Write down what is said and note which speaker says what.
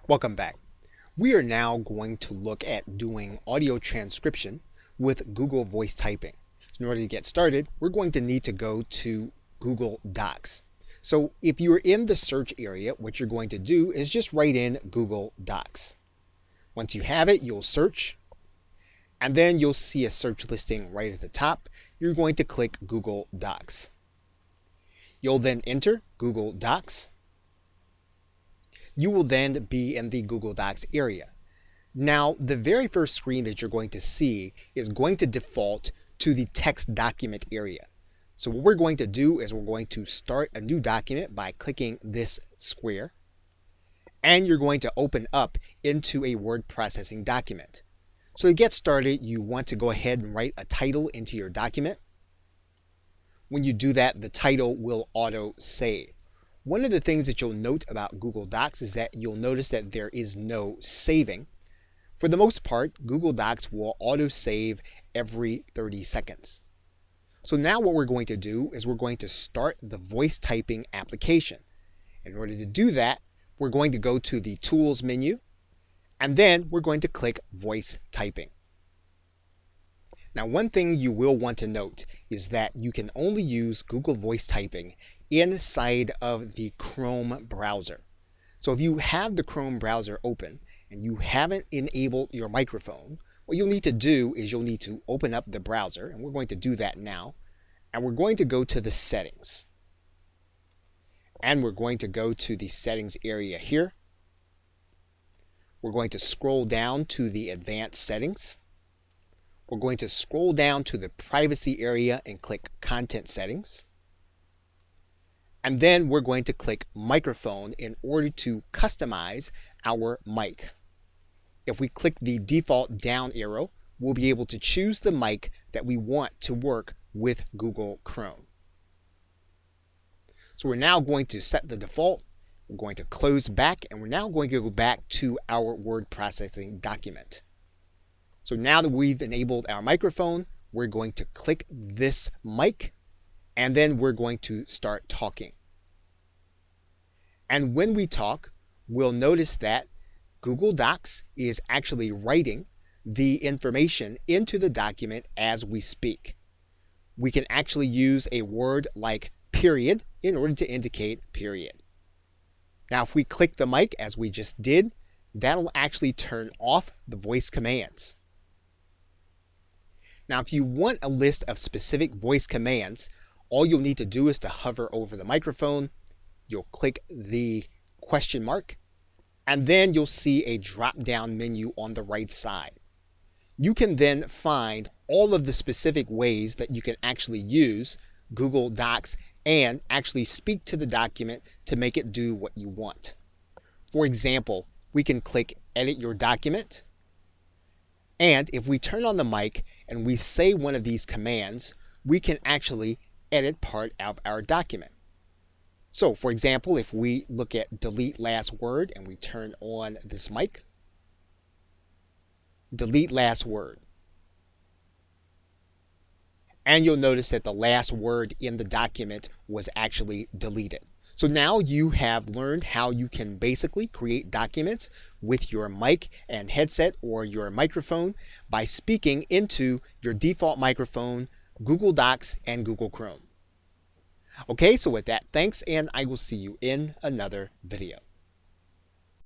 Speaker 1: Welcome back. We are now going to look at doing audio transcription with Google Voice Typing. So in order to get started, we're going to need to go to Google Docs. So if you're in the search area, what you're going to do is just write in Google Docs. Once you have it, you'll search, and then you'll see a search listing right at the top. You're going to click Google Docs. You'll then enter Google Docs. You will then be in the Google Docs area. Now, the very first screen that you're going to see is going to default to the text document area. So what we're going to do is we're going to start a new document by clicking this square, and you're going to open up into a word processing document. So to get started, you want to go ahead and write a title into your document. When you do that, the title will auto save. One of the things that you'll note about Google Docs is that you'll notice that there is no saving. For the most part, Google Docs will auto-save every 30 seconds. So now what we're going to do is we're going to start the voice typing application. In order to do that, we're going to go to the Tools menu, and then we're going to click Voice Typing. Now, one thing you will want to note is that you can only use Google Voice Typing inside of the Chrome browser. So if you have the Chrome browser open and you haven't enabled your microphone, what you'll need to do is you'll need to open up the browser, and we're going to do that now. And we're going to go to the settings. And we're going to go to the settings area here. We're going to scroll down to the advanced settings. We're going to scroll down to the privacy area and click content settings. And then we're going to click microphone in order to customize our mic. If we click the default down arrow, we'll be able to choose the mic that we want to work with Google Chrome. So we're now going to set the default. We're going to close back, and we're now going to go back to our word processing document. So now that we've enabled our microphone, we're going to click this mic, and then we're going to start talking. And when we talk, we'll notice that Google Docs is actually writing the information into the document as we speak. We can actually use a word like period in order to indicate period. Now, if we click the mic as we just did, that'll actually turn off the voice commands. Now, if you want a list of specific voice commands, all you'll need to do is to hover over the microphone. You'll click the question mark, and then you'll see a drop-down menu on the right side. You can then find all of the specific ways that you can actually use Google Docs and actually speak to the document to make it do what you want. For example, we can click Edit Your Document, and if we turn on the mic and we say one of these commands, we can actually edit part of our document. So, for example, if we look at delete last word and we turn on this mic, delete last word. And you'll notice that the last word in the document was actually deleted. So now you have learned how you can basically create documents with your mic and headset or your microphone by speaking into your default microphone, Google Docs, and Google Chrome. Okay, so with that, thanks, and I will see you in another video.